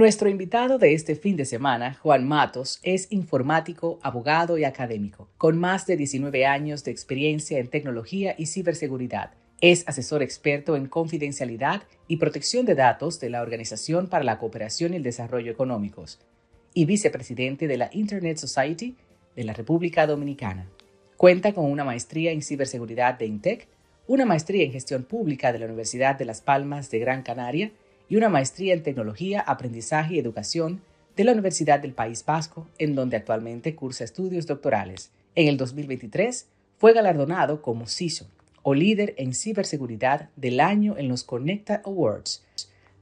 Nuestro invitado de este fin de semana, Juan Matos, es informático, abogado y académico, con más de 19 años de experiencia en tecnología y ciberseguridad. Es asesor experto en confidencialidad y protección de datos de la Organización para la Cooperación y el Desarrollo Económicos y vicepresidente de la Internet Society de la República Dominicana. Cuenta con una maestría en ciberseguridad de INTEC, una maestría en gestión pública de la Universidad de Las Palmas de Gran Canaria y una maestría en tecnología, aprendizaje y educación de la Universidad del País Vasco, en donde actualmente cursa estudios doctorales. En el 2023 fue galardonado como CISO, o líder en ciberseguridad del año en los Conecta Awards,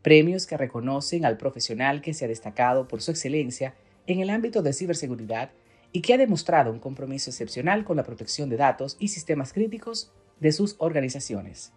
premios que reconocen al profesional que se ha destacado por su excelencia en el ámbito de ciberseguridad y que ha demostrado un compromiso excepcional con la protección de datos y sistemas críticos de sus organizaciones.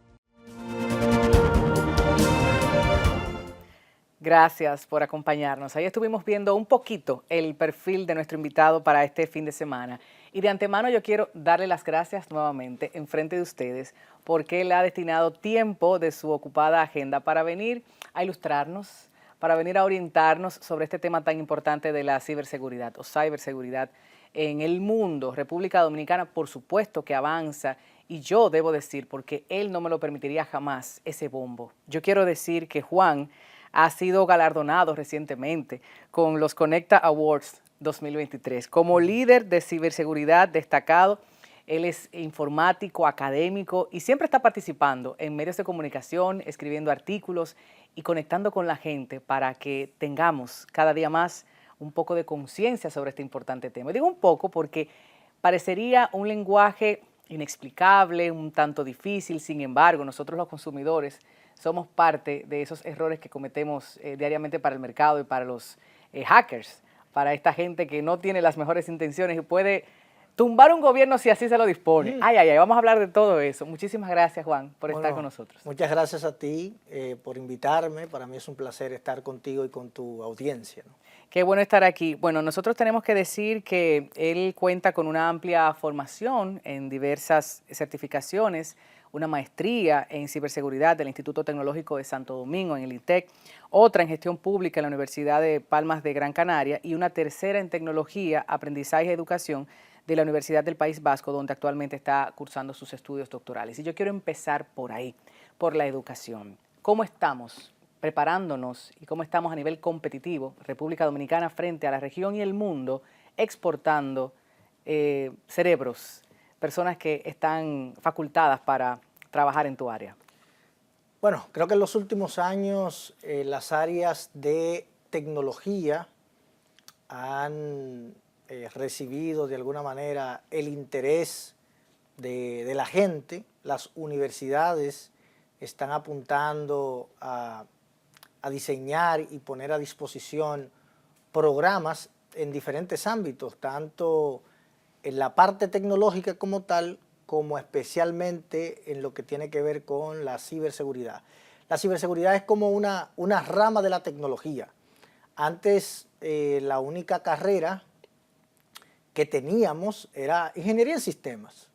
Gracias por acompañarnos. Ahí estuvimos viendo un poquito el perfil de nuestro invitado para este fin de semana. Y de antemano yo quiero darle las gracias nuevamente en frente de ustedes porque él ha destinado tiempo de su ocupada agenda para venir a ilustrarnos, para venir a orientarnos sobre este tema tan importante de la ciberseguridad o ciberseguridad en el mundo. República Dominicana, por supuesto que avanza y yo debo decir, porque él no me lo permitiría jamás, ese bombo. Yo quiero decir que Juan ha sido galardonado recientemente con los Conecta Awards 2023 como líder de ciberseguridad destacado. Él es informático, académico y siempre está participando en medios de comunicación, escribiendo artículos y conectando con la gente para que tengamos cada día más un poco de conciencia sobre este importante tema. Digo un poco porque parecería un lenguaje inexplicable, un tanto difícil, sin embargo, nosotros los consumidores somos parte de esos errores que cometemos diariamente para el mercado y para los hackers, para esta gente que no tiene las mejores intenciones y puede tumbar un gobierno si así se lo dispone. Vamos a hablar de todo eso. Muchísimas gracias, Juan, por estar con nosotros. Muchas gracias a ti por invitarme. Para mí es un placer estar contigo y con tu audiencia, ¿no? Qué bueno estar aquí. Bueno, nosotros tenemos que decir que él cuenta con una amplia formación en diversas certificaciones, una maestría en ciberseguridad del Instituto Tecnológico de Santo Domingo, en el INTEC, otra en gestión pública en la Universidad de Palmas de Gran Canaria y una tercera en tecnología, aprendizaje y educación de la Universidad del País Vasco, donde actualmente está cursando sus estudios doctorales. Y yo quiero empezar por ahí, por la educación. ¿Cómo estamos preparándonos y cómo estamos a nivel competitivo, República Dominicana frente a la región y el mundo, exportando cerebros, personas que están facultadas para trabajar en tu área? Bueno, creo que en los últimos años las áreas de tecnología han recibido de alguna manera el interés de la gente. Las universidades están apuntando a diseñar y poner a disposición programas en diferentes ámbitos, tanto en la parte tecnológica como tal, como especialmente en lo que tiene que ver con la ciberseguridad. La ciberseguridad es como una rama de la tecnología. Antes la única carrera que teníamos era ingeniería en sistemas,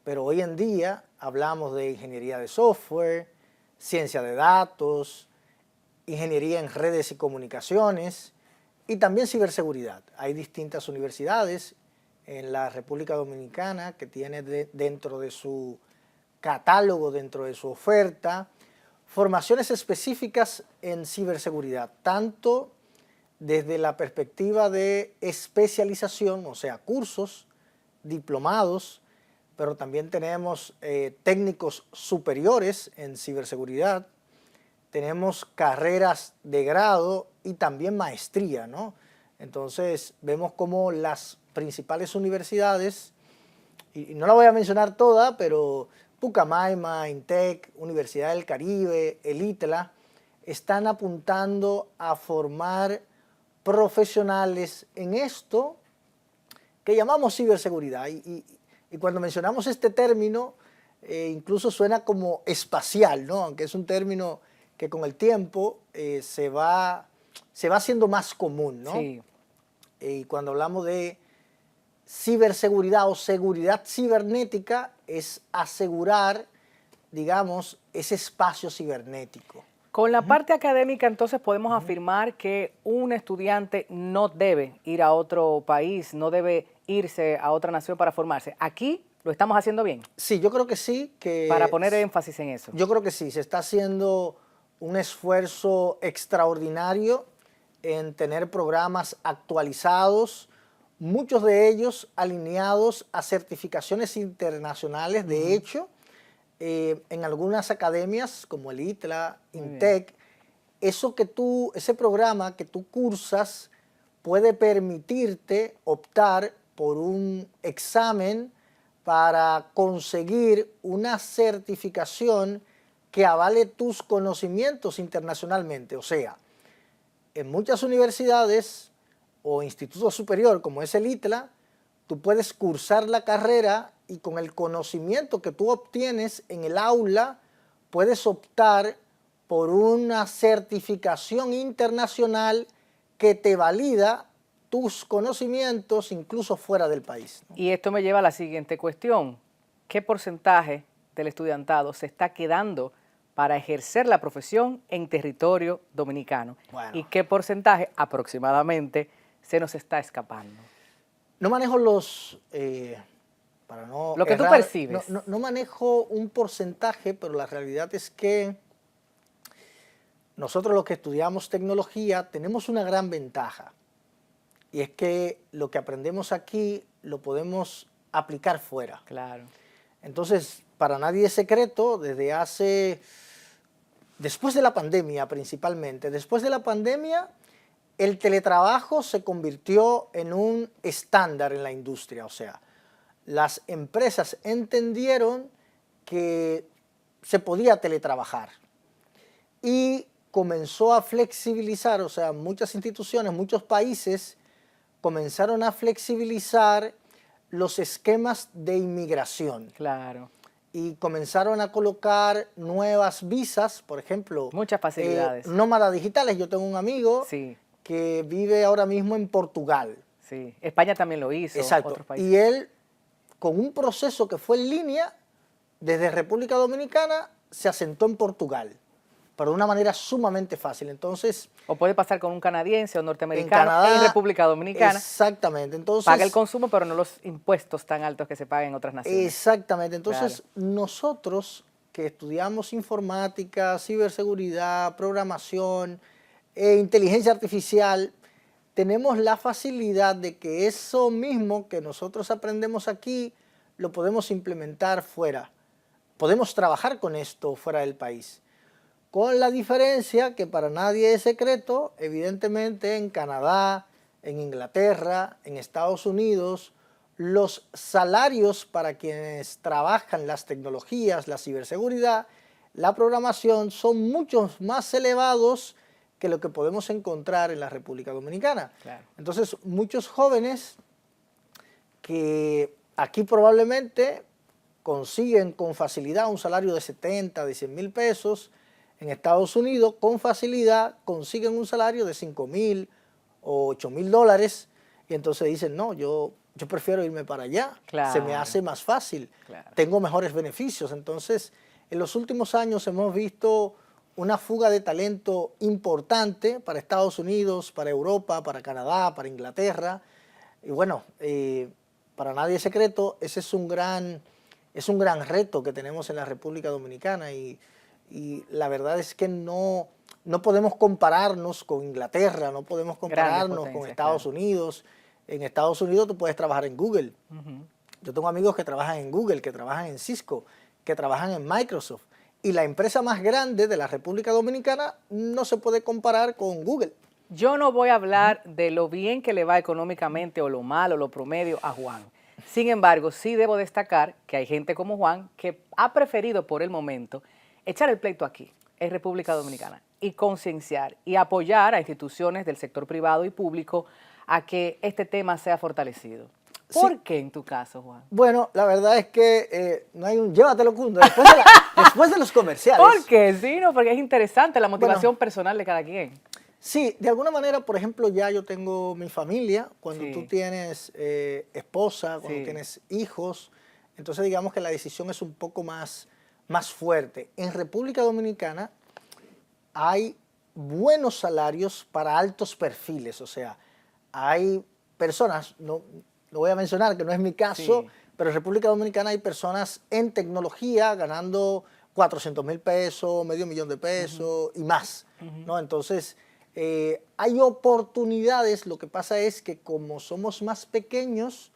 pero hoy en día hablamos de ingeniería de software, ciencia de datos, ingeniería en redes y comunicaciones y también ciberseguridad. Hay distintas universidades en la República Dominicana que tiene dentro de su catálogo, dentro de su oferta, formaciones específicas en ciberseguridad, tanto desde la perspectiva de especialización, o sea, cursos, diplomados, pero también tenemos técnicos superiores en ciberseguridad, tenemos carreras de grado y también maestría, ¿no? Entonces vemos cómo las principales universidades, y no la voy a mencionar toda, pero Pucamaima, INTEC, Universidad del Caribe, el ITLA, están apuntando a formar profesionales en esto que llamamos ciberseguridad. Y cuando mencionamos este término, incluso suena como espacial, ¿no? Aunque es un término que con el tiempo se va haciendo más común, ¿no? Sí. Y cuando hablamos de ciberseguridad o seguridad cibernética, es asegurar, digamos, ese espacio cibernético. Con la parte académica, entonces, podemos afirmar que un estudiante no debe ir a otro país, no debe irse a otra nación para formarse. Aquí lo estamos haciendo bien, Sí, yo creo que sí, para poner énfasis en eso. yo creo que sí, se está haciendo un esfuerzo extraordinario en tener programas actualizados, muchos de ellos alineados a certificaciones internacionales. De hecho, en algunas academias como el ITLA, INTEC, ese programa que tú cursas puede permitirte optar por un examen para conseguir una certificación que avale tus conocimientos internacionalmente. O sea, en muchas universidades o institutos superiores como es el ITLA, tú puedes cursar la carrera y con el conocimiento que tú obtienes en el aula puedes optar por una certificación internacional que te valida tus conocimientos incluso fuera del país, ¿no? Y esto me lleva a la siguiente cuestión. ¿Qué porcentaje del estudiantado se está quedando para ejercer la profesión en territorio dominicano? Bueno. ¿Y qué porcentaje aproximadamente se nos está escapando? No manejo para no Lo que tú errar, percibes. no manejo un porcentaje, pero la realidad es que nosotros los que estudiamos tecnología tenemos una gran ventaja. Y es que lo que aprendemos aquí lo podemos aplicar fuera. Claro. Entonces, para nadie es secreto, después de la pandemia principalmente, después de la pandemia, el teletrabajo se convirtió en un estándar en la industria. O sea, las empresas entendieron que se podía teletrabajar y comenzó a flexibilizar, o sea, muchas instituciones, muchos países comenzaron a flexibilizar los esquemas de inmigración. Claro. Y comenzaron a colocar nuevas visas, por ejemplo. Muchas facilidades. Nómadas digitales. Yo tengo un amigo que vive ahora mismo en Portugal. Sí, España también lo hizo. Exacto. Otros países. Y él, con un proceso que fue en línea, desde República Dominicana, se asentó en Portugal, pero de una manera sumamente fácil. Entonces, o puede pasar con un canadiense o norteamericano en República Dominicana. Exactamente. Entonces, paga el consumo, pero no los impuestos tan altos que se pagan en otras naciones. Exactamente. Entonces, nosotros que estudiamos informática, ciberseguridad, programación e inteligencia artificial, tenemos la facilidad de que eso mismo que nosotros aprendemos aquí, lo podemos implementar fuera. Podemos trabajar con esto fuera del país. Con la diferencia que para nadie es secreto, evidentemente en Canadá, en Inglaterra, en Estados Unidos, los salarios para quienes trabajan las tecnologías, la ciberseguridad, la programación, son mucho más elevados que lo que podemos encontrar en la República Dominicana. Claro. Entonces, muchos jóvenes que aquí probablemente consiguen con facilidad un salario de 70, de 100 mil pesos, en Estados Unidos con facilidad consiguen un salario de 5,000 o 8,000 dólares y entonces dicen, no, yo prefiero irme para allá, claro, se me hace más fácil, claro, tengo mejores beneficios. Entonces, en los últimos años hemos visto una fuga de talento importante para Estados Unidos, para Europa, para Canadá, para Inglaterra. Y bueno, para nadie es secreto, ese es un gran reto que tenemos en la República Dominicana y la verdad es que no podemos compararnos con Inglaterra, no podemos compararnos con Estados Unidos. En Estados Unidos tú puedes trabajar en Google. Yo tengo amigos que trabajan en Google, que trabajan en Cisco, que trabajan en Microsoft. Y la empresa más grande de la República Dominicana no se puede comparar con Google. Yo no voy a hablar de lo bien que le va económicamente o lo malo, lo promedio a Juan. Sin embargo, sí debo destacar que hay gente como Juan que ha preferido por el momento echar el pleito aquí, en República Dominicana, y concienciar y apoyar a instituciones del sector privado y público a que este tema sea fortalecido. ¿Por qué en tu caso, Juan? Bueno, la verdad es que no hay un llévatelo, Cundo, después de los comerciales. ¿Por qué? Sí, no, porque es interesante la motivación personal de cada quien. Sí, de alguna manera, por ejemplo, ya yo tengo mi familia, cuando tú tienes esposa, cuando tienes hijos, entonces digamos que la decisión es un poco más fuerte. En República Dominicana, hay buenos salarios para altos perfiles, o sea, hay personas, no voy a mencionar que no es mi caso, Sí. pero en República Dominicana hay personas en tecnología ganando 400,000 pesos, medio millón de pesos y más, ¿no? Entonces, hay oportunidades, lo que pasa es que como somos más pequeños,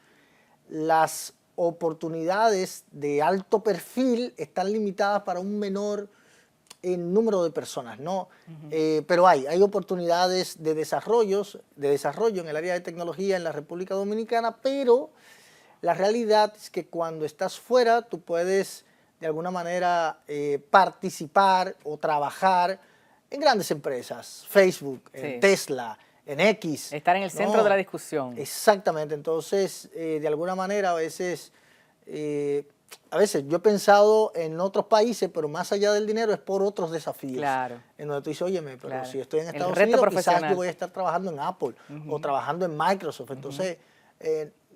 las oportunidades de alto perfil están limitadas para un menor número de personas, ¿no? Pero hay oportunidades de desarrollo en el área de tecnología en la República Dominicana, pero la realidad es que cuando estás fuera tú puedes de alguna manera participar o trabajar en grandes empresas, Facebook, en Sí. Tesla, en X, Estar en el centro de la ¿no? discusión. Exactamente, entonces de alguna manera a veces yo he pensado en otros países, pero más allá del dinero es por otros desafíos. Claro, En donde tú dices, óyeme, pero claro. si estoy en El Estados reto Unidos, quizás yo profesional. voy a estar trabajando en Apple o trabajando en Microsoft. Entonces,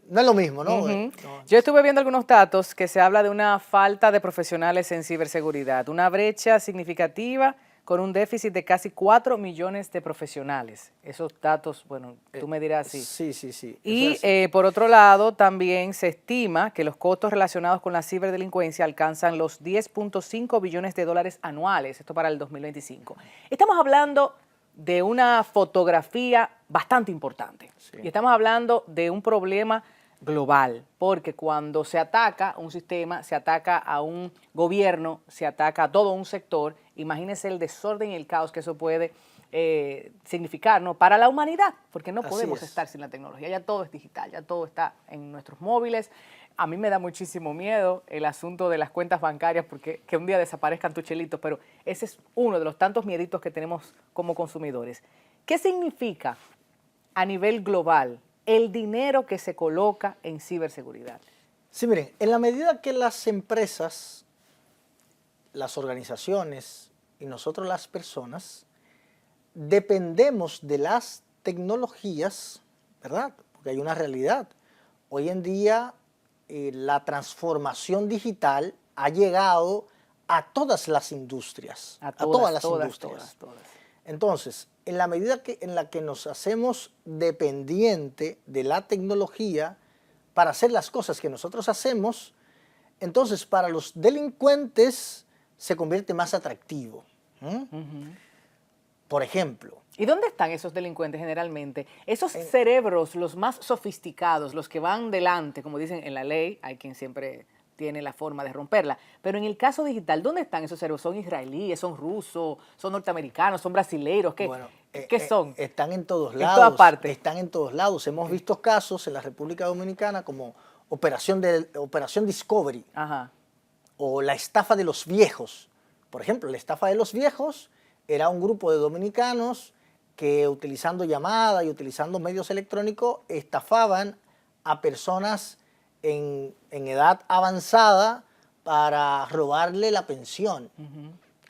no es lo mismo, ¿no? Ujú. No. Yo estuve viendo algunos datos que se habla de una falta de profesionales en ciberseguridad, una brecha significativa con un déficit de casi 4 millones de profesionales. Esos datos, bueno, tú me dirás si. Sí, sí, sí, eso es Y así. por otro lado, también se estima que los costos relacionados con la ciberdelincuencia alcanzan los 10.5 billones de dólares anuales, esto para el 2025. Estamos hablando de una fotografía bastante importante Sí. y estamos hablando de un problema global, porque cuando se ataca un sistema, se ataca a un gobierno, se ataca a todo un sector, imagínense el desorden y el caos que eso puede significar, ¿no? Para la humanidad, porque no Así podemos es. estar sin la tecnología, ya todo es digital, ya todo está en nuestros móviles. A mí me da muchísimo miedo el asunto de las cuentas bancarias, porque que un día desaparezcan tus chelitos, pero ese es uno de los tantos mieditos que tenemos como consumidores. ¿Qué significa a nivel global el dinero que se coloca en ciberseguridad? Sí, miren, en la medida que las empresas, las organizaciones y nosotros las personas dependemos de las tecnologías, ¿verdad? Porque hay una realidad. Hoy en día la transformación digital ha llegado a todas las industrias, A a todas todas, las todas, industrias. todas, todas. Entonces, en la medida en la que nos hacemos dependiente de la tecnología para hacer las cosas que nosotros hacemos, entonces para los delincuentes se convierte más atractivo. Por ejemplo, ¿Y dónde están esos delincuentes generalmente? Esos cerebros, los más sofisticados, los que van delante, como dicen en la ley, hay quien siempre tiene la forma de romperla. Pero en el caso digital, ¿dónde están esos cerebros? ¿Son israelíes, son rusos, son norteamericanos, son brasileños? bueno, ¿Qué son? están en todos En todas lados, partes. están en todos lados. Hemos visto casos en la República Dominicana como Operación Discovery Ajá. o la estafa de los viejos. Por ejemplo, la estafa de los viejos era un grupo de dominicanos que utilizando llamadas y utilizando medios electrónicos estafaban a personas en edad avanzada para robarle la pensión.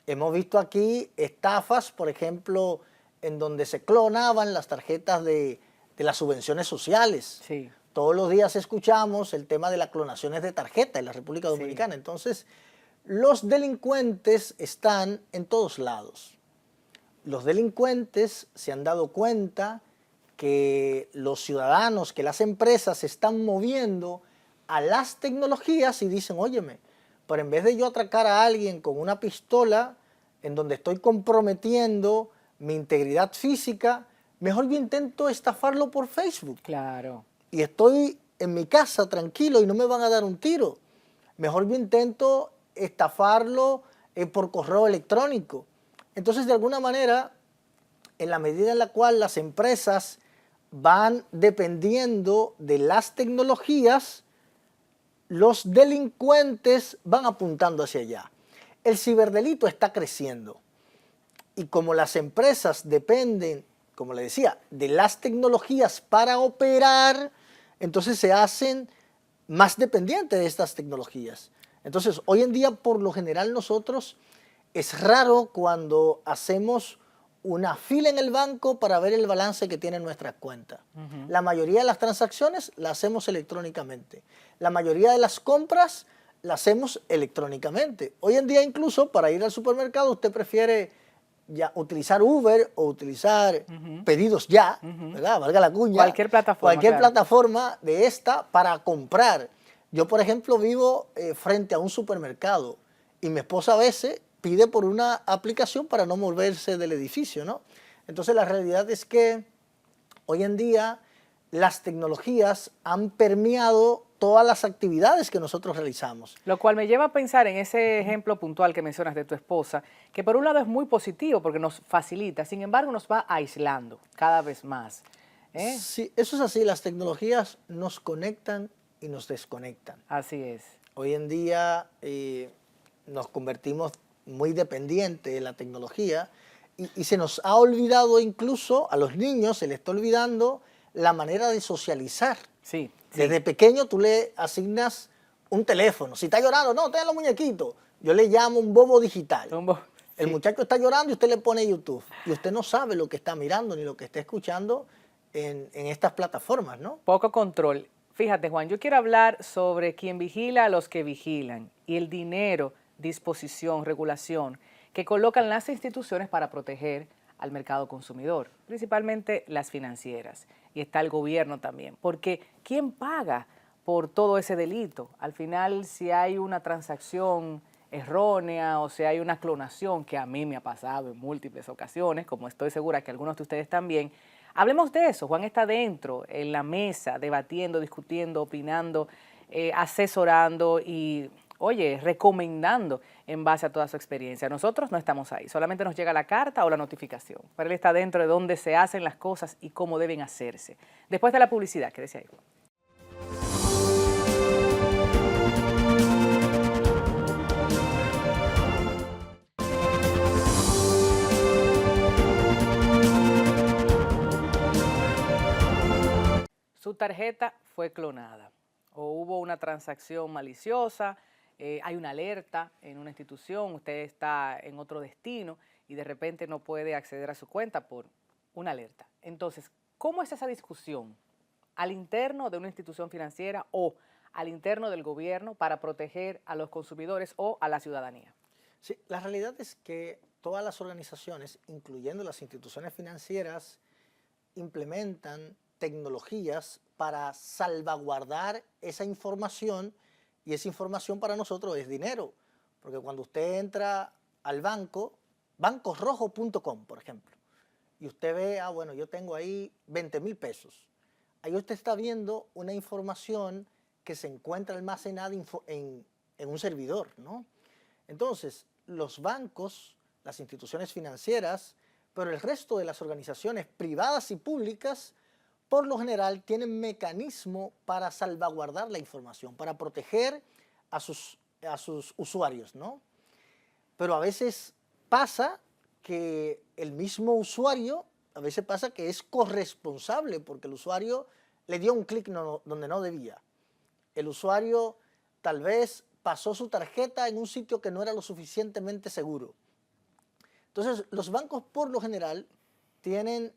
Hemos visto aquí estafas, por ejemplo, en donde se clonaban las tarjetas de las subvenciones sociales. Sí. Todos los días escuchamos el tema de las clonaciones de tarjeta en la República Dominicana. Sí. Entonces, los delincuentes están en todos lados. Los delincuentes se han dado cuenta que los ciudadanos, que las empresas se están moviendo a las tecnologías y dicen, óyeme, pero en vez de yo atracar a alguien con una pistola en donde estoy comprometiendo mi integridad física, mejor yo intento estafarlo por Facebook. Claro. Y estoy en mi casa tranquilo y no me van a dar un tiro. Mejor yo intento estafarlo por correo electrónico. Entonces, de alguna manera, en la medida en la cual las empresas van dependiendo de las tecnologías, los delincuentes van apuntando hacia allá. El ciberdelito está creciendo. Y como las empresas dependen, como le decía, de las tecnologías para operar, entonces se hacen más dependientes de estas tecnologías. Entonces, hoy en día, por lo general, nosotros es raro cuando hacemos una fila en el banco para ver el balance que tiene nuestra cuenta. La mayoría de las transacciones las hacemos electrónicamente. La mayoría de las compras las hacemos electrónicamente. Hoy en día, incluso, para ir al supermercado, usted prefiere ya utilizar Uber o utilizar pedidos ya, ¿verdad? Valga la cuña. Cualquier plataforma. Cualquier claro. plataforma de esta para comprar. Yo, por ejemplo, vivo frente a un supermercado y mi esposa a veces pide por una aplicación para no moverse del edificio, ¿no? Entonces la realidad es que hoy en día las tecnologías han permeado todas las actividades que nosotros realizamos. Lo cual me lleva a pensar en ese ejemplo puntual que mencionas de tu esposa, que por un lado es muy positivo porque nos facilita, sin embargo nos va aislando cada vez más. Sí, eso es así, las tecnologías nos conectan y nos desconectan. Así es. Hoy en día nos convertimos muy dependientes de la tecnología y se nos ha olvidado, incluso a los niños se les está olvidando la manera de socializar. Sí. Desde pequeño tú le asignas un teléfono. Si está llorando, no, ten los muñequitos. Yo le llamo un bobo digital. El muchacho está llorando y usted le pone YouTube. Y usted no sabe lo que está mirando ni lo que está escuchando en estas plataformas, ¿no? Poco control. Fíjate, Juan, yo quiero hablar sobre quien vigila a los que vigilan y el dinero, disposición, regulación que colocan las instituciones para proteger al mercado consumidor, principalmente las financieras. Y está el gobierno también, porque ¿quién paga por todo ese delito? Al final, si hay una transacción errónea o si hay una clonación, que a mí me ha pasado en múltiples ocasiones, como estoy segura que algunos de ustedes también, hablemos de eso. Juan está dentro, en la mesa, debatiendo, discutiendo, opinando, asesorando y, oye, recomendando en base a toda su experiencia. Nosotros no estamos ahí, solamente nos llega la carta o la notificación. Pero él está dentro de dónde se hacen las cosas y cómo deben hacerse. Después de la publicidad, ¿qué decía ahí? Su tarjeta fue clonada o hubo una transacción maliciosa, hay una alerta en una institución, usted está en otro destino y de repente no puede acceder a su cuenta por una alerta. Entonces, ¿cómo es esa discusión al interno de una institución financiera o al interno del gobierno para proteger a los consumidores o a la ciudadanía? Sí, la realidad es que todas las organizaciones, incluyendo las instituciones financieras, implementan tecnologías para salvaguardar esa información, y esa información para nosotros es dinero, porque cuando usted entra al banco, bancosrojo.com, por ejemplo, y usted ve, bueno, yo tengo ahí 20,000 pesos, ahí usted está viendo una información que se encuentra almacenada en un servidor, ¿no? Entonces, los bancos, las instituciones financieras, pero el resto de las organizaciones privadas y públicas, por lo general, tienen mecanismo para salvaguardar la información, para proteger a sus usuarios, ¿no? Pero a veces pasa que el mismo usuario, a veces pasa que es corresponsable porque el usuario le dio un clic donde no debía. El usuario tal vez pasó su tarjeta en un sitio que no era lo suficientemente seguro. Entonces, los bancos por lo general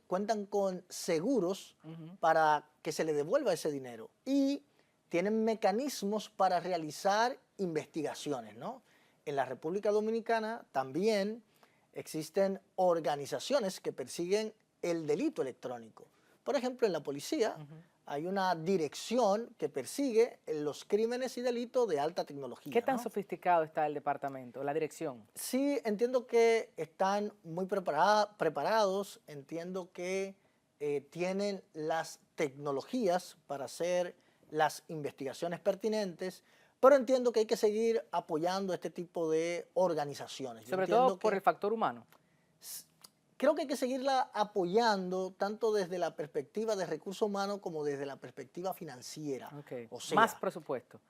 cuentan con seguros para que se le devuelva ese dinero y tienen mecanismos para realizar investigaciones, ¿no? En la República Dominicana también existen organizaciones que persiguen el delito electrónico. Por ejemplo, en la policía hay una dirección que persigue los crímenes y delitos de alta tecnología. ¿Qué tan sofisticado está el departamento, la dirección? Sí, entiendo que están muy preparados, entiendo que tienen las tecnologías para hacer las investigaciones pertinentes, pero entiendo que hay que seguir apoyando este tipo de organizaciones. Sobre todo por el factor humano. Creo que hay que seguirla apoyando tanto desde la perspectiva de recursos humanos como desde la perspectiva financiera. Okay. O sea, más presupuesto.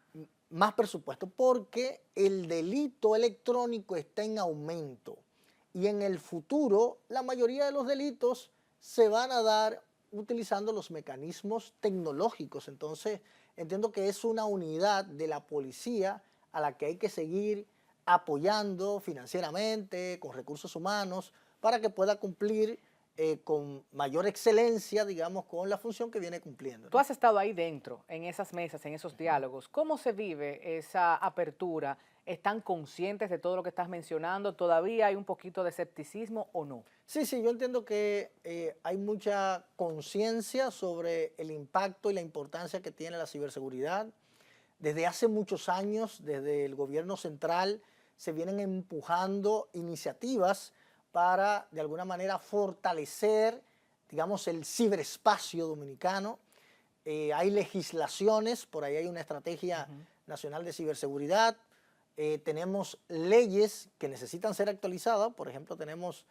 Más presupuesto, porque el delito electrónico está en aumento y en el futuro la mayoría de los delitos se van a dar utilizando los mecanismos tecnológicos. Entonces, entiendo que es una unidad de la policía a la que hay que seguir apoyando financieramente, con recursos humanos, para que pueda cumplir con mayor excelencia, digamos, con la función que viene cumpliendo, ¿no? Tú has estado ahí dentro, en esas mesas, en esos diálogos. ¿Cómo se vive esa apertura ¿Están conscientes de todo lo que estás mencionando? ¿Todavía hay un poquito de escepticismo o no? Sí, sí, yo entiendo que hay mucha conciencia sobre el impacto y la importancia que tiene la ciberseguridad. Desde hace muchos años, desde el gobierno central, se vienen empujando iniciativas para, de alguna manera, fortalecer, digamos, el ciberespacio dominicano. Hay legislaciones, por ahí hay una estrategia nacional de ciberseguridad. Tenemos leyes que necesitan ser actualizadas. Por ejemplo, tenemos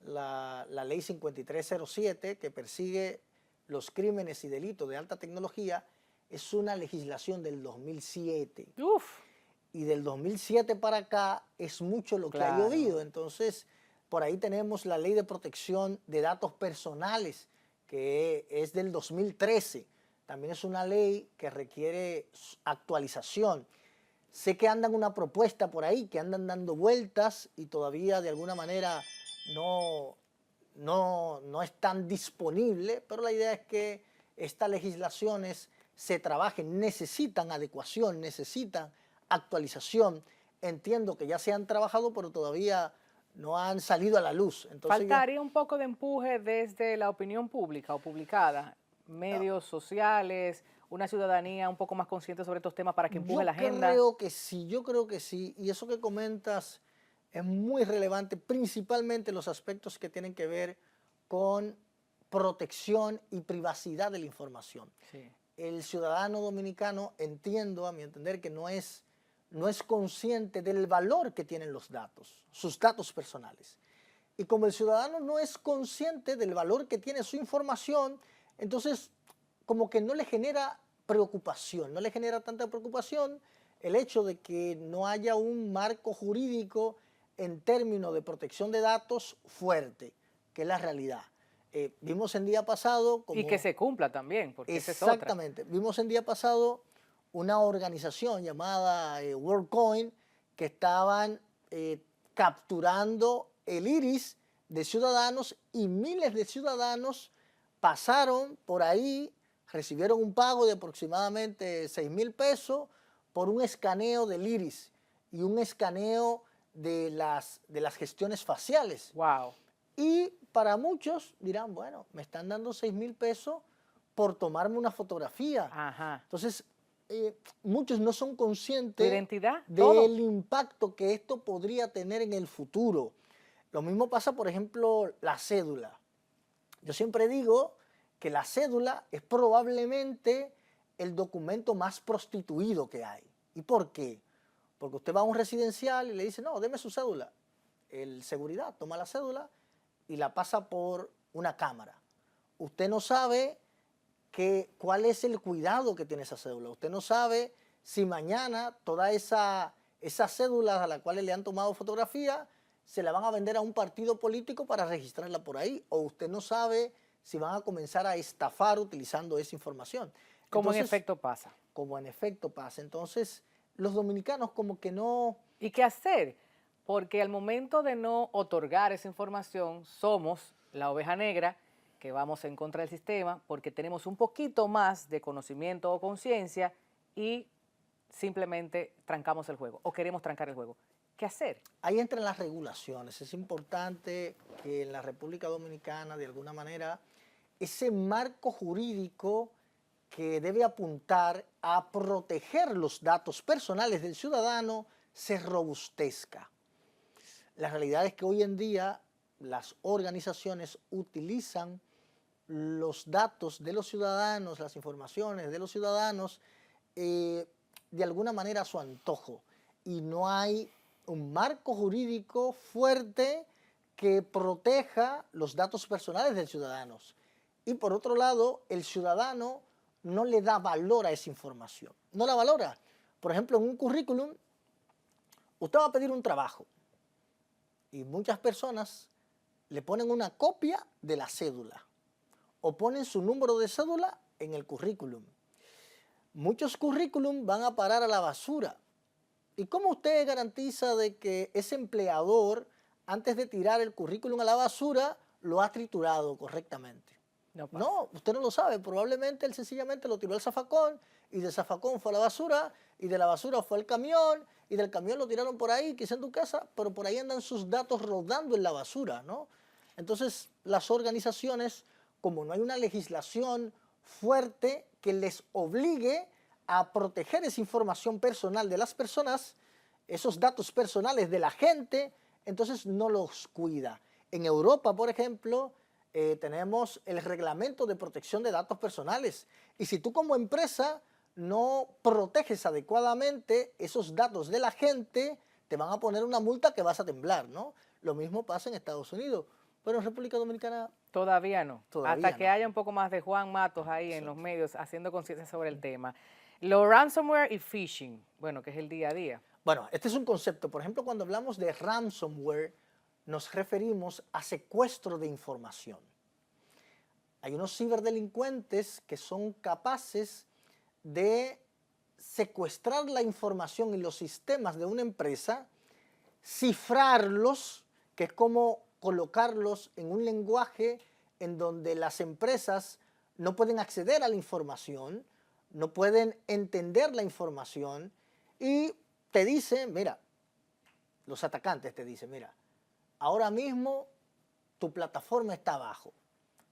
la ley 5307 que persigue los crímenes y delitos de alta tecnología. Es una legislación del 2007. Uf. Y del 2007 para acá es mucho lo que ha llovido. Entonces, por ahí tenemos la ley de protección de datos personales, que es del 2013. También es una ley que requiere actualización. Sé que andan una propuesta por ahí, que andan dando vueltas y todavía de alguna manera no es tan disponible, pero la idea es que estas legislaciones se trabajen, necesitan adecuación, necesitan actualización. Entiendo que ya se han trabajado, pero todavía no han salido a la luz. Entonces ¿Faltaría un poco de empuje desde la opinión pública o publicada, medios sociales, una ciudadanía un poco más consciente sobre estos temas para que empuje la agenda? Yo creo que sí, y eso que comentas es muy relevante, principalmente los aspectos que tienen que ver con protección y privacidad de la información. Sí. El ciudadano dominicano, entiendo, a mi entender, que no es consciente del valor que tienen los datos, sus datos personales. Y como el ciudadano no es consciente del valor que tiene su información, entonces como que no le genera preocupación, no le genera tanta preocupación el hecho de que no haya un marco jurídico en términos de protección de datos fuerte, que es la realidad. Vimos el día pasado Y que se cumpla también, porque esa es otra. Exactamente. Vimos el día pasado una organización llamada WorldCoin que estaban capturando el iris de ciudadanos y miles de ciudadanos pasaron por ahí, recibieron un pago de aproximadamente 6,000 pesos por un escaneo del iris y un escaneo de las gestiones faciales. Wow. Y para muchos dirán, bueno, me están dando 6,000 pesos por tomarme una fotografía. Ajá. Entonces, muchos no son ¿Tu conscientes identidad? del Todo. impacto que esto podría tener en el futuro. Lo mismo pasa, por ejemplo, la cédula. Yo siempre digo que la cédula es probablemente el documento más prostituido que hay. ¿Y por qué? Porque usted va a un residencial y le dice, no, deme su cédula. El seguridad toma la cédula y la pasa por una cámara. Usted no sabe cuál es el cuidado que tiene esa cédula. Usted no sabe si mañana toda esas cédulas a las cuales le han tomado fotografía se la van a vender a un partido político para registrarla por ahí. O usted no sabe si van a comenzar a estafar utilizando esa información. Como en efecto pasa. Como en efecto pasa. Entonces, los dominicanos como que no... ¿Y qué hacer? Porque al momento de no otorgar esa información, somos la oveja negra que vamos en contra del sistema porque tenemos un poquito más de conocimiento o conciencia y simplemente trancamos el juego o queremos trancar el juego. ¿Qué hacer? Ahí entran las regulaciones. Es importante que en la República Dominicana, de alguna manera, ese marco jurídico que debe apuntar a proteger los datos personales del ciudadano se robustezca. La realidad es que hoy en día las organizaciones utilizan los datos de los ciudadanos, las informaciones de los ciudadanos, de alguna manera a su antojo. Y no hay un marco jurídico fuerte que proteja los datos personales del ciudadano. Y por otro lado, el ciudadano no le da valor a esa información. No la valora. Por ejemplo, en un currículum, usted va a pedir un trabajo. Y muchas personas le ponen una copia de la cédula o ponen su número de cédula en el currículum. Muchos currículum van a parar a la basura. ¿Y cómo usted garantiza de que ese empleador, antes de tirar el currículum a la basura, lo ha triturado correctamente? No pasa. No, usted no lo sabe. Probablemente él sencillamente lo tiró al zafacón y del zafacón fue a la basura y de la basura fue al camión y del camión lo tiraron por ahí, quizá en tu casa, pero por ahí andan sus datos rodando en la basura, ¿no? Entonces, las organizaciones, como no hay una legislación fuerte que les obligue a proteger esa información personal de las personas, esos datos personales de la gente, entonces no los cuida. En Europa, por ejemplo, tenemos el reglamento de protección de datos personales. Y si tú como empresa no proteges adecuadamente esos datos de la gente, te van a poner una multa que vas a temblar, ¿no? Lo mismo pasa en Estados Unidos. Pero en República Dominicana Todavía no. todavía Hasta que no. haya un poco más de Juan Matos ahí en los Exacto. medios haciendo conciencia sobre el tema. Lo ransomware y phishing, bueno, que es el día a día. Bueno, este es un concepto. Por ejemplo, cuando hablamos de ransomware, nos referimos a secuestro de información. Hay unos ciberdelincuentes que son capaces de secuestrar la información y los sistemas de una empresa, cifrarlos, que es como colocarlos en un lenguaje en donde las empresas no pueden acceder a la información, no pueden entender la información y te dicen, mira, los atacantes te dicen, mira, ahora mismo tu plataforma está abajo.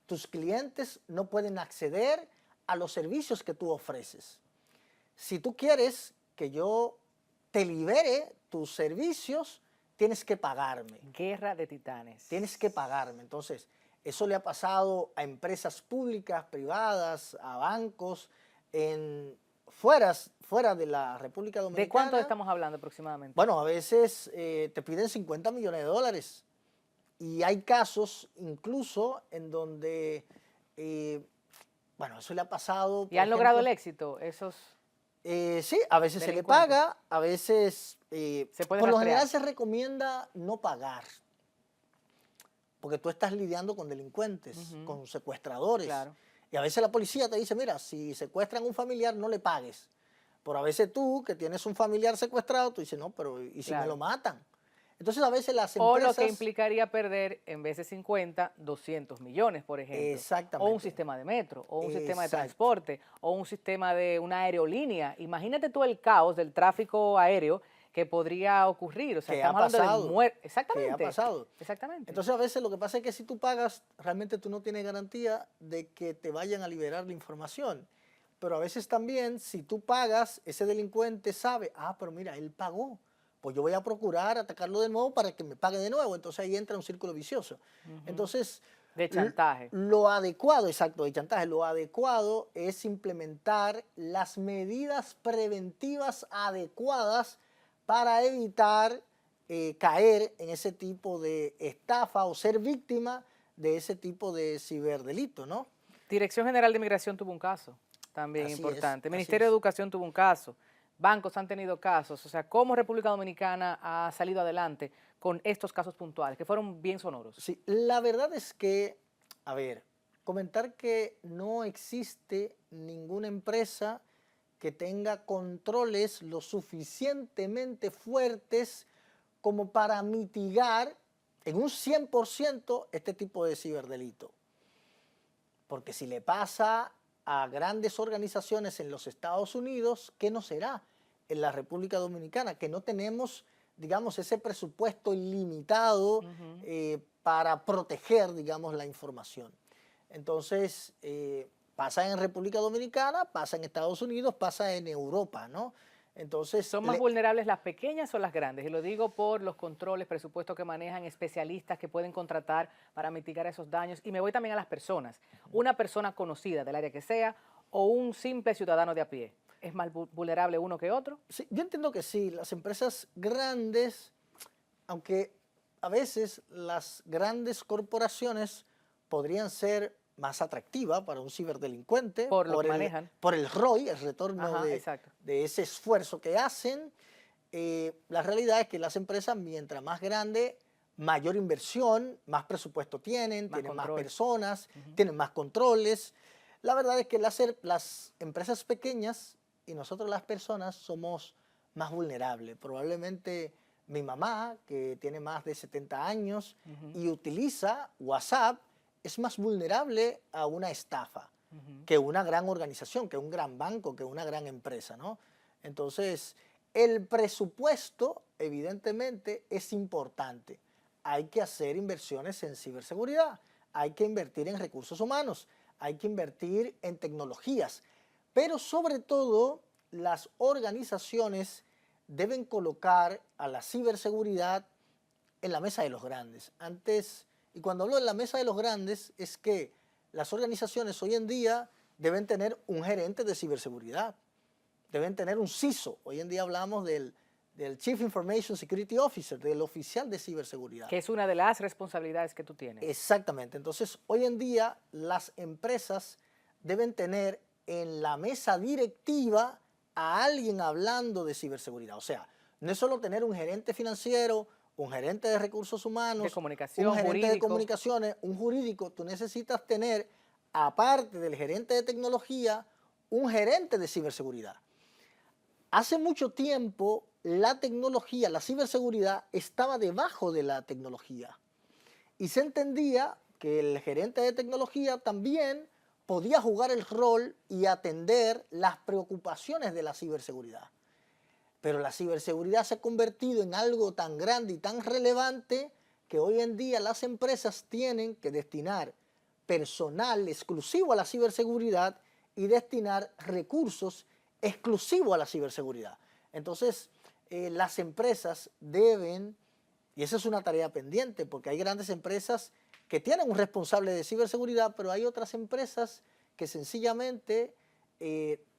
Tus clientes no pueden acceder a los servicios que tú ofreces. Si tú quieres que yo te libere tus servicios, tienes que pagarme. Guerra de titanes. Tienes que pagarme. Entonces, eso le ha pasado a empresas públicas, privadas, a bancos, fuera de la República Dominicana. ¿De cuánto estamos hablando aproximadamente? Bueno, a veces te piden 50 millones de dólares. Y hay casos incluso en donde, bueno, eso le ha pasado. ¿Y han logrado el éxito esos? Sí, a veces se le delincuentes? paga, a veces, Se puede por lo rastrear. general se recomienda no pagar, porque tú estás lidiando con delincuentes, con secuestradores. Claro. Y a veces la policía te dice, mira, si secuestran a un familiar, no le pagues. Pero a veces tú, que tienes un familiar secuestrado, tú dices, no, pero ¿y si me lo matan? Entonces a veces las O empresas... lo que implicaría perder, en vez de 50, 200 millones, por ejemplo. Exactamente. O un sistema de metro, o un sistema de Exacto. transporte, o un sistema de una aerolínea. Imagínate tú el caos del tráfico aéreo que podría ocurrir. O sea, Que estamos ha hablando pasado, de muerte. que Exactamente. ha pasado. Exactamente. Entonces a veces lo que pasa es que si tú pagas, realmente tú no tienes garantía de que te vayan a liberar la información. Pero a veces también, si tú pagas, ese delincuente sabe, ah, pero mira, él pagó, pues yo voy a procurar atacarlo de nuevo para que me pague de nuevo. Entonces ahí entra un círculo vicioso. Entonces... De chantaje. Lo adecuado, exacto, de chantaje, lo adecuado es implementar las medidas preventivas adecuadas para evitar caer en ese tipo de estafa o ser víctima de ese tipo de ciberdelito, ¿no? Dirección General de Migración tuvo un caso, también Así importante. es, Ministerio de así es. Educación tuvo un caso. Bancos han tenido casos. O sea, ¿cómo República Dominicana ha salido adelante con estos casos puntuales, que fueron bien sonoros? Sí, la verdad es que, a ver, comentar que no existe ninguna empresa que tenga controles lo suficientemente fuertes como para mitigar en un 100% este tipo de ciberdelito. Porque si le pasa a grandes organizaciones en los Estados Unidos, ¿qué no será en la República Dominicana? Que no tenemos, digamos, ese presupuesto ilimitado para proteger, digamos, la información. Entonces, pasa en República Dominicana, pasa en Estados Unidos, pasa en Europa, ¿no? Entonces, ¿Son más vulnerables las pequeñas o las grandes? Y lo digo por los controles, presupuestos que manejan, especialistas que pueden contratar para mitigar esos daños. Y me voy también a las personas. Una persona conocida del área que sea o un simple ciudadano de a pie. ¿Es más vulnerable uno que otro? Sí, yo entiendo que sí. Las empresas grandes, aunque a veces las grandes corporaciones podrían ser más atractiva para un ciberdelincuente Por lo que manejan. Por el ROI, el retorno de ese esfuerzo que hacen. La realidad es que las empresas, mientras más grande, mayor inversión, más presupuesto tienen más personas, tienen más controles. La verdad es que las empresas pequeñas y nosotros las personas somos más vulnerables. Probablemente mi mamá, que tiene más de 70 años y utiliza WhatsApp, es más vulnerable a una estafa que una gran organización, que un gran banco, que una gran empresa, ¿no? Entonces, el presupuesto, evidentemente, es importante. Hay que hacer inversiones en ciberseguridad, hay que invertir en recursos humanos, hay que invertir en tecnologías, pero sobre todo las organizaciones deben colocar a la ciberseguridad en la mesa de los grandes. Antes, y cuando hablo de la mesa de los grandes, es que las organizaciones hoy en día deben tener un gerente de ciberseguridad, deben tener un CISO. Hoy en día hablamos del Chief Information Security Officer, del oficial de ciberseguridad. Que es una de las responsabilidades que tú tienes. Exactamente. Entonces, hoy en día las empresas deben tener en la mesa directiva a alguien hablando de ciberseguridad. O sea, no es solo tener un gerente financiero, un gerente de recursos humanos, de comunicación, un gerente jurídico. de comunicaciones, un jurídico. Tú necesitas tener, aparte del gerente de tecnología, un gerente de ciberseguridad. Hace mucho tiempo la tecnología, la ciberseguridad estaba debajo de la tecnología y se entendía que el gerente de tecnología también podía jugar el rol y atender las preocupaciones de la ciberseguridad. Pero la ciberseguridad se ha convertido en algo tan grande y tan relevante que hoy en día las empresas tienen que destinar personal exclusivo a la ciberseguridad y destinar recursos exclusivos a la ciberseguridad. Entonces, las empresas deben, y esa es una tarea pendiente, porque hay grandes empresas que tienen un responsable de ciberseguridad, pero hay otras empresas que sencillamente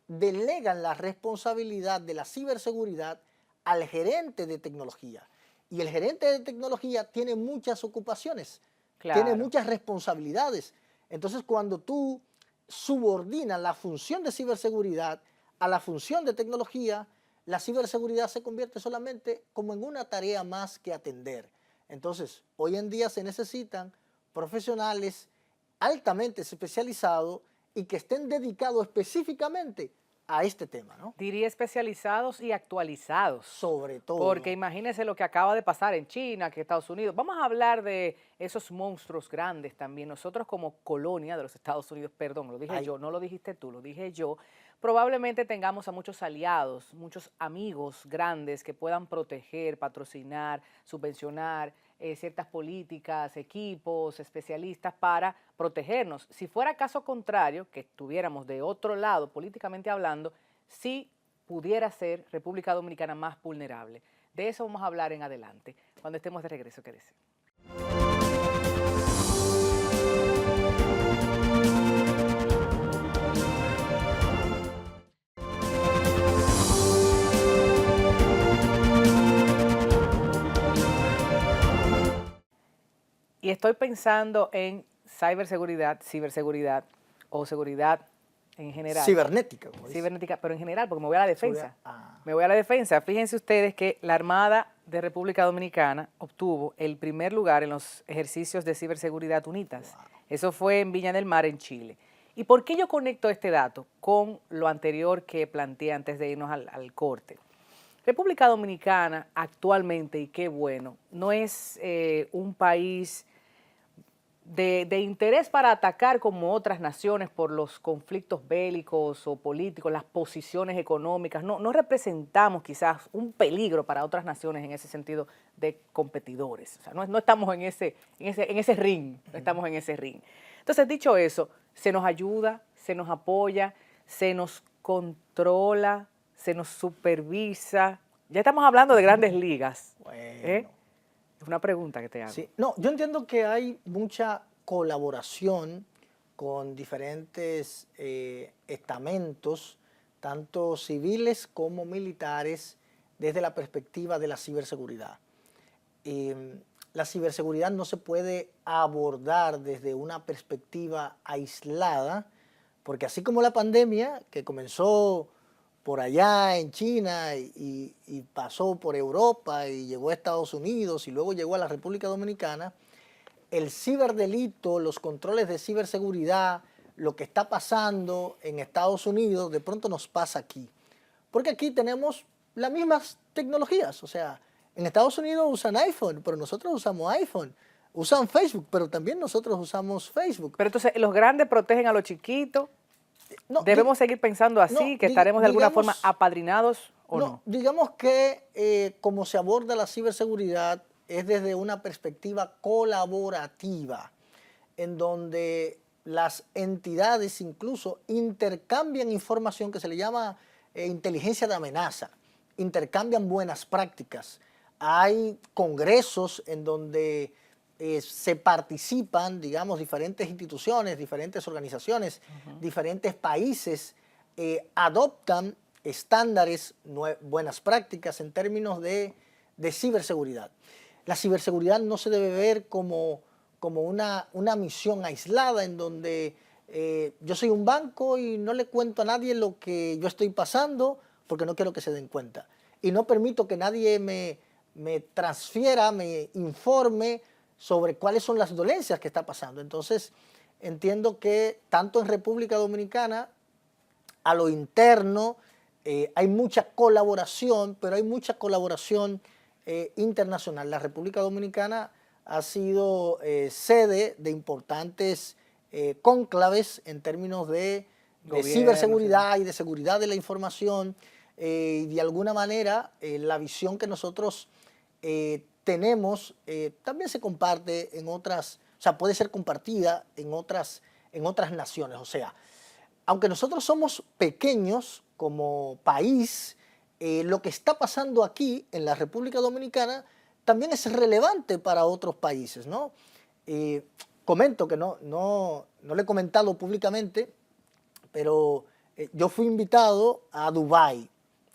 delegan la responsabilidad de la ciberseguridad al gerente de tecnología. Y el gerente de tecnología tiene muchas ocupaciones, tiene muchas responsabilidades. Entonces, cuando tú subordinas la función de ciberseguridad a la función de tecnología, la ciberseguridad se convierte solamente como en una tarea más que atender. Entonces, hoy en día se necesitan profesionales altamente especializados y que estén dedicados específicamente a este tema, ¿no? Diría especializados y actualizados. Sobre todo. Porque imagínense lo que acaba de pasar en China, que Estados Unidos. Vamos a hablar de esos monstruos grandes también. Nosotros como colonia de los Estados Unidos, perdón, lo dije yo, no lo dijiste tú, lo dije yo, probablemente tengamos a muchos aliados, muchos amigos grandes que puedan proteger, patrocinar, subvencionar ciertas políticas, equipos, especialistas para protegernos. Si fuera caso contrario, que estuviéramos de otro lado, políticamente hablando, sí pudiera ser República Dominicana más vulnerable. De eso vamos a hablar en adelante, cuando estemos de regreso, quédese. Y estoy pensando en ciberseguridad o seguridad en general. Cibernética. Cibernética, pero en general, porque me voy a la defensa. Ah. Me voy a la defensa. Fíjense ustedes que la Armada de República Dominicana obtuvo el primer lugar en los ejercicios de ciberseguridad UNITAS. Wow. Eso fue en Viña del Mar, en Chile. ¿Y por qué yo conecto este dato con lo anterior que planteé antes de irnos al corte? República Dominicana actualmente, y qué bueno, no es un país de interés para atacar como otras naciones por los conflictos bélicos o políticos, las posiciones económicas. No representamos quizás un peligro para otras naciones en ese sentido de competidores. O sea, no estamos en ese ring, no estamos en ese ring. Entonces, dicho eso, se nos ayuda, se nos apoya, se nos controla, se nos supervisa. Ya estamos hablando de grandes ligas. Bueno. Es una pregunta que te hago. Sí. No, yo entiendo que hay mucha colaboración con diferentes estamentos, tanto civiles como militares, desde la perspectiva de la ciberseguridad. La ciberseguridad no se puede abordar desde una perspectiva aislada, porque así como la pandemia, que comenzó por allá en China y pasó por Europa y llegó a Estados Unidos y luego llegó a la República Dominicana, el ciberdelito, los controles de ciberseguridad, lo que está pasando en Estados Unidos, de pronto nos pasa aquí. Porque aquí tenemos las mismas tecnologías, o sea, en Estados Unidos usan iPhone, pero nosotros usamos iPhone. usan Facebook, pero también nosotros usamos Facebook. Pero entonces, ¿los grandes protegen a los chiquitos? No, ¿Debemos seguir pensando así, no, que estaremos de alguna forma digamos, apadrinados o no, no? digamos que como se aborda la ciberseguridad es desde una perspectiva colaborativa, en donde las entidades incluso intercambian información que se le llama inteligencia de amenaza, intercambian buenas prácticas. Hay congresos en donde se participan, digamos, diferentes instituciones, diferentes organizaciones, diferentes países adoptan estándares, buenas prácticas en términos de ciberseguridad. La ciberseguridad no se debe ver como una misión aislada en donde yo soy un banco y no le cuento a nadie lo que yo estoy pasando porque no quiero que se den cuenta. Y no permito que nadie me transfiera, me informe sobre cuáles son las dolencias que está pasando. Entonces, entiendo que tanto en República Dominicana, a lo interno, hay mucha colaboración, pero hay mucha colaboración internacional. La República Dominicana ha sido sede de importantes cónclaves en términos de ciberseguridad y de seguridad de la información. Y de alguna manera, la visión que nosotros tenemos también se comparte en otras, o sea, puede ser compartida en otras naciones. O sea, aunque nosotros somos pequeños como país, lo que está pasando aquí en la República Dominicana también es relevante para otros países, ¿no? Comento que no le he comentado públicamente, pero yo fui invitado a Dubái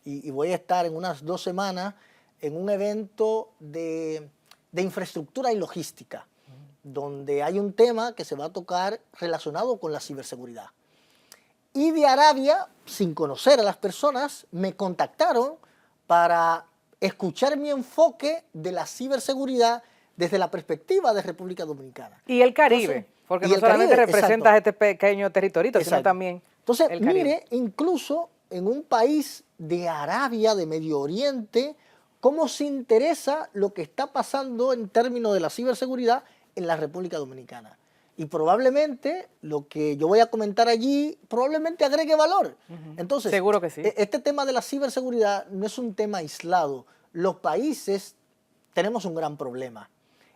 y voy a estar en unas 2 semanas en un evento de infraestructura y logística, donde hay un tema que se va a tocar relacionado con la ciberseguridad. Y de Arabia, sin conocer a las personas, me contactaron para escuchar mi enfoque de la ciberseguridad desde la perspectiva de República Dominicana. Y el Caribe, Entonces, porque no solamente representas este pequeño territorito, exacto, sino también entonces, el Caribe. mire, incluso en un país de Arabia, de Medio Oriente, cómo se interesa lo que está pasando en términos de la ciberseguridad en la República Dominicana. Y probablemente lo que yo voy a comentar allí probablemente agregue valor. Entonces, seguro que sí. Este tema de la ciberseguridad no es un tema aislado. Los países tenemos un gran problema.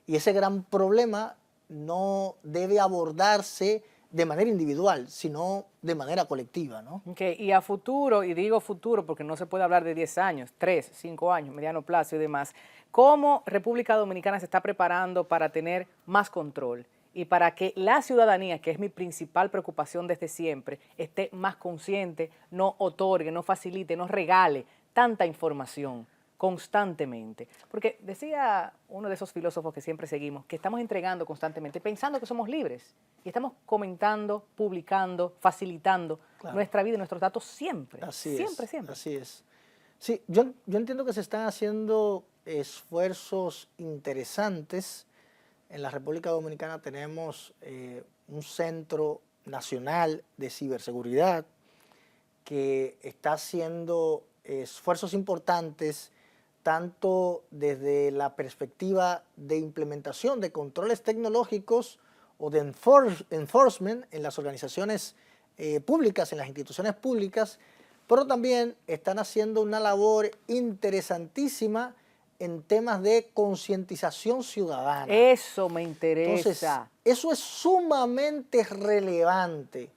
Y ese gran problema no debe abordarse de manera individual, sino de manera colectiva, ¿no? Okay. Y a futuro, y digo futuro porque no se puede hablar de 10 años, 3, 5 años, mediano plazo y demás, ¿cómo República Dominicana se está preparando para tener más control y para que la ciudadanía, que es mi principal preocupación desde siempre, esté más consciente, no otorgue, no facilite, no regale tanta información constantemente? Porque decía uno de esos filósofos que siempre seguimos, que estamos entregando constantemente, pensando que somos libres, y estamos comentando, publicando, facilitando nuestra vida y nuestros datos siempre. Siempre. Así es. Sí, yo entiendo que se están haciendo esfuerzos interesantes. En la República Dominicana tenemos un Centro Nacional de Ciberseguridad que está haciendo esfuerzos importantes tanto desde la perspectiva de implementación de controles tecnológicos o de enforcement en las organizaciones públicas, en las instituciones públicas, pero también están haciendo una labor interesantísima en temas de concientización ciudadana. Eso me interesa. Entonces, eso es sumamente relevante,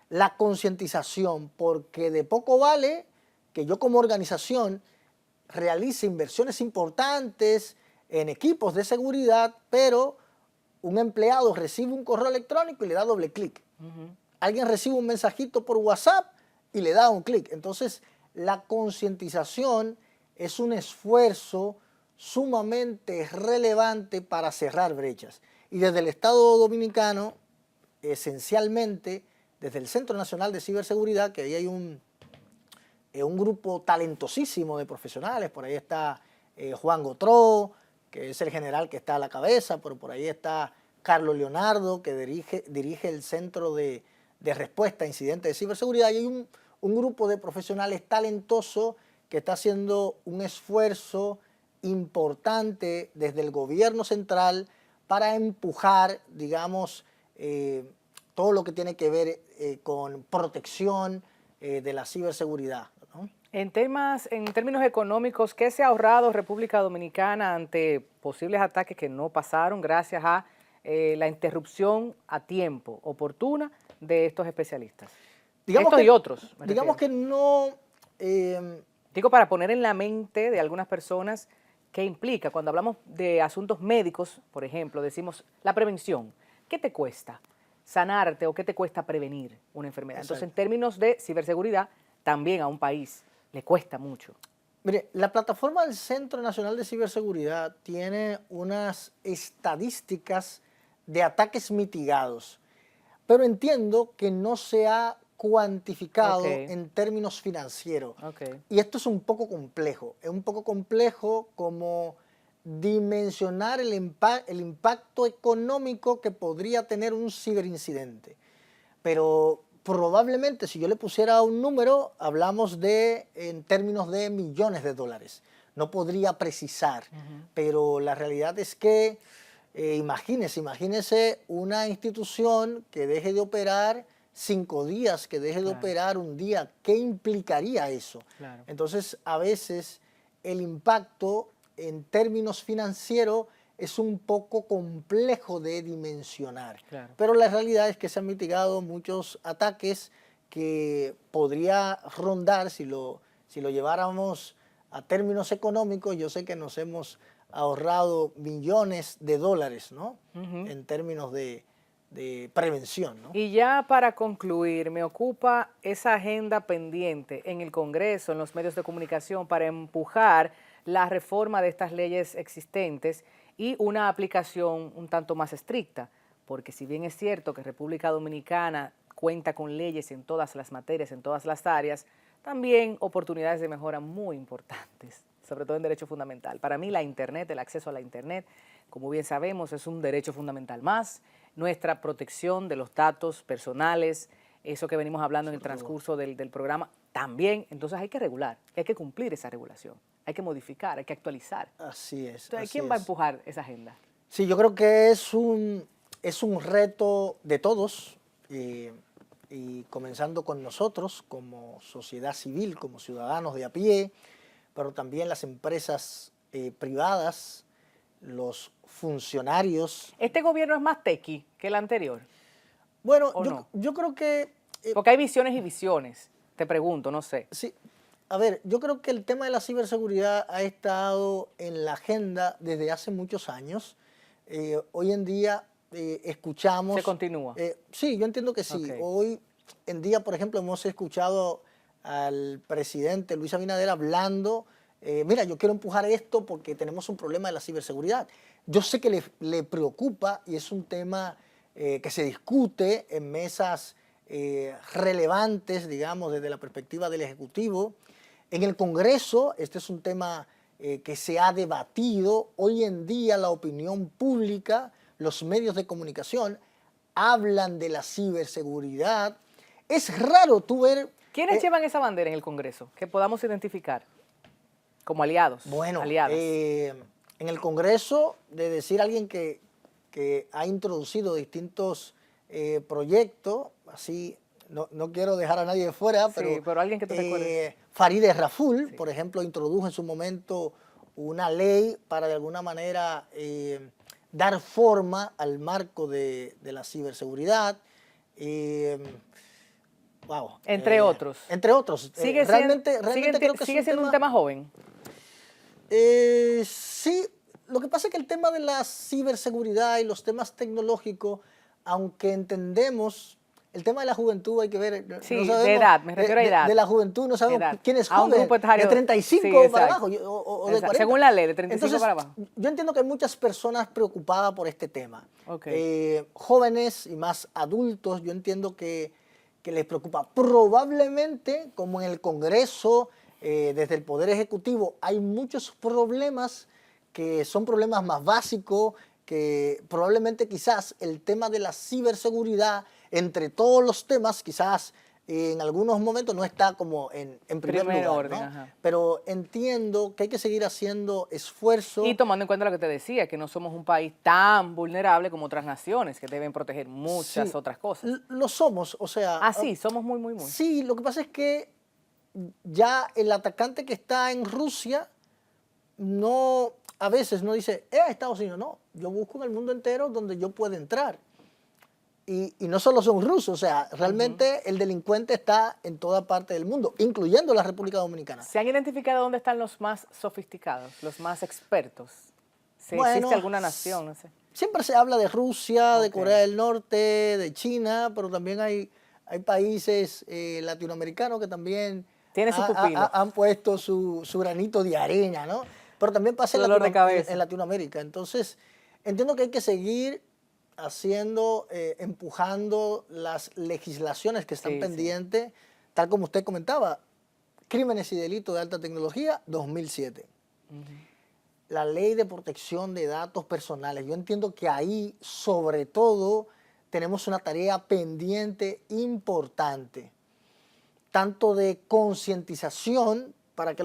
la concientización, porque de poco vale que yo como organización realice inversiones importantes en equipos de seguridad, pero un empleado recibe un correo electrónico y le da doble clic. Alguien recibe un mensajito por WhatsApp y le da un clic. Entonces, la concientización es un esfuerzo sumamente relevante para cerrar brechas. Y desde el Estado Dominicano, esencialmente, desde el Centro Nacional de Ciberseguridad, que ahí hay un grupo talentosísimo de profesionales, por ahí está Juan Gotró, que es el general que está a la cabeza, pero por ahí está Carlos Leonardo, que dirige el Centro de Respuesta a Incidentes de Ciberseguridad, y hay un grupo de profesionales talentosos que está haciendo un esfuerzo importante desde el gobierno central para empujar, digamos, todo lo que tiene que ver con protección de la ciberseguridad, ¿no? En términos económicos, ¿qué se ha ahorrado República Dominicana ante posibles ataques que no pasaron gracias a la interrupción a tiempo, oportuna, de estos especialistas? Estos y otros, me digamos refiero. que no... Digo, para poner en la mente de algunas personas qué implica. Cuando hablamos de asuntos médicos, por ejemplo, decimos la prevención. ¿Qué te cuesta sanarte o qué te cuesta prevenir una enfermedad? Exacto. Entonces, en términos de ciberseguridad, también a un país le cuesta mucho. Mire, la plataforma del Centro Nacional de Ciberseguridad tiene unas estadísticas de ataques mitigados, pero entiendo que no se ha cuantificado en términos financieros. Y esto es un poco complejo. Es un poco complejo como dimensionar el impacto económico que podría tener un ciberincidente. Pero probablemente si yo le pusiera un número, hablamos en términos de millones de dólares. No podría precisar, pero la realidad es que imagínese una institución que deje de operar 5 días, que deje de operar un día. ¿Qué implicaría eso? Entonces, a veces el impacto en términos financieros es un poco complejo de dimensionar. Pero la realidad es que se han mitigado muchos ataques que podría rondar, si lo lleváramos a términos económicos, yo sé que nos hemos ahorrado millones de dólares, ¿no? En términos de prevención, ¿no? Y ya para concluir, me ocupa esa agenda pendiente en el Congreso, en los medios de comunicación, para empujar la reforma de estas leyes existentes y una aplicación un tanto más estricta, porque si bien es cierto que República Dominicana cuenta con leyes en todas las materias, en todas las áreas, también oportunidades de mejora muy importantes, sobre todo en derecho fundamental. Para mí la Internet, el acceso a la Internet, como bien sabemos, es un derecho fundamental más. Nuestra protección de los datos personales, eso que venimos hablando en el transcurso del programa, también. Entonces hay que regular, hay que cumplir esa regulación, hay que modificar, hay que actualizar. Así es. Entonces, ¿quién va a empujar esa agenda? Sí, yo creo que es un reto de todos, y comenzando con nosotros como sociedad civil, como ciudadanos de a pie, pero también las empresas privadas, los funcionarios. ¿Este gobierno es más tequi que el anterior? Bueno, no? yo creo que... Porque hay visiones y visiones, te pregunto, no sé. Sí, a ver, yo creo que el tema de la ciberseguridad ha estado en la agenda desde hace muchos años. Hoy en día escuchamos... ¿Se continúa? Sí, yo entiendo que sí. Hoy en día, por ejemplo, hemos escuchado al presidente Luis Abinader hablando, mira, yo quiero empujar esto porque tenemos un problema de la ciberseguridad. Yo sé que le preocupa y es un tema que se discute en mesas relevantes, digamos, desde la perspectiva del Ejecutivo. En el Congreso, este es un tema que se ha debatido. Hoy en día la opinión pública, los medios de comunicación, hablan de la ciberseguridad. Es raro tú ver... ¿Quiénes llevan esa bandera en el Congreso? Que podamos identificar como aliados. Bueno, aliadas. En el Congreso, de decir alguien que ha introducido distintos proyectos, así, no quiero dejar a nadie de fuera, pero alguien que tú recuerdes. Farideh Raful, por ejemplo, introdujo en su momento una ley para de alguna manera dar forma al marco de la ciberseguridad. Wow. Entre otros. Entre otros. Realmente creo que sigue siendo un tema joven. Sí, lo que pasa es que el tema de la ciberseguridad y los temas tecnológicos, aunque entendemos, el tema de la juventud hay que ver. Sí, no sabemos, de edad, me refiero a edad. De la juventud no sabemos quién es a un joven, grupo etario, de 35 sí, para abajo o de 40. Según la ley, de 35 Entonces, para abajo. Yo entiendo que hay muchas personas preocupadas por este tema. Okay. Jóvenes y más adultos, yo entiendo que les preocupa. Probablemente, como en el Congreso, desde el Poder Ejecutivo, hay muchos problemas que son problemas más básicos, que probablemente quizás el tema de la ciberseguridad, entre todos los temas, quizás en algunos momentos no está como en primer lugar, orden, ¿no? ajá. Pero entiendo que hay que seguir haciendo esfuerzo. Y tomando en cuenta lo que te decía, que no somos un país tan vulnerable como otras naciones, que deben proteger muchas Sí, otras cosas. lo somos, o sea, Ah, sí, somos muy, muy, muy. sí, lo que pasa es que ya el atacante que está en Rusia no, a veces no dice, Estados Unidos, no, yo busco en el mundo entero donde yo pueda entrar. Y no solo son rusos, o sea, realmente el delincuente está en toda parte del mundo, incluyendo la República Dominicana. ¿Se han identificado dónde están los más sofisticados, los más expertos? ¿Se existe Bueno, alguna nación? No sé. siempre se habla de Rusia, de Ok. Corea del Norte, de China, pero también hay países latinoamericanos que también Tiene su pupilo, han puesto su granito de arena, ¿no? Pero también pasa su dolor de en cabeza. Latinoamérica. Entonces, entiendo que hay que seguir haciendo, empujando las legislaciones que están Sí, sí. pendientes, tal como usted comentaba, crímenes y delitos de alta tecnología, 2007. La ley de protección de datos personales. Yo entiendo que ahí, sobre todo, tenemos una tarea pendiente importante, tanto de concientización para que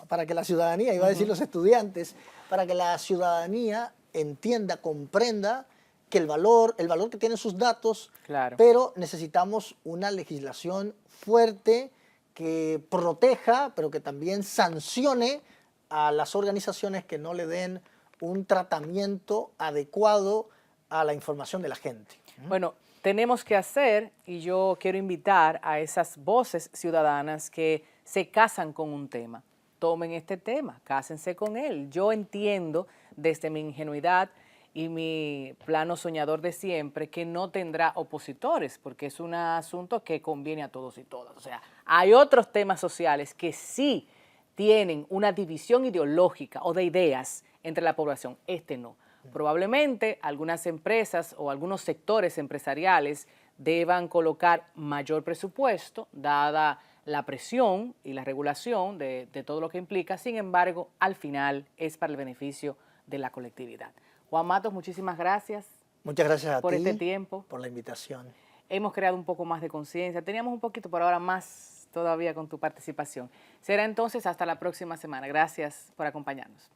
para que la ciudadanía, iba a decir los estudiantes, para que la ciudadanía entienda, comprenda que el valor que tienen sus datos, Claro. pero necesitamos una legislación fuerte que proteja, pero que también sancione a las organizaciones que no le den un tratamiento adecuado a la información de la gente. Bueno, tenemos que hacer, y yo quiero invitar a esas voces ciudadanas que se casan con un tema. Tomen este tema, cásense con él. Yo entiendo desde mi ingenuidad y mi plano soñador de siempre que no tendrá opositores, porque es un asunto que conviene a todos y todas. O sea, hay otros temas sociales que sí tienen una división ideológica o de ideas entre la población. Este no. Probablemente algunas empresas o algunos sectores empresariales deban colocar mayor presupuesto, dada la presión y la regulación de todo lo que implica. Sin embargo, al final es para el beneficio de la colectividad. Juan Matos, muchísimas gracias Muchas gracias a por ti este tiempo. por la invitación. Hemos creado un poco más de conciencia. Teníamos un poquito, pero ahora más todavía con tu participación. Será entonces hasta la próxima semana. Gracias por acompañarnos.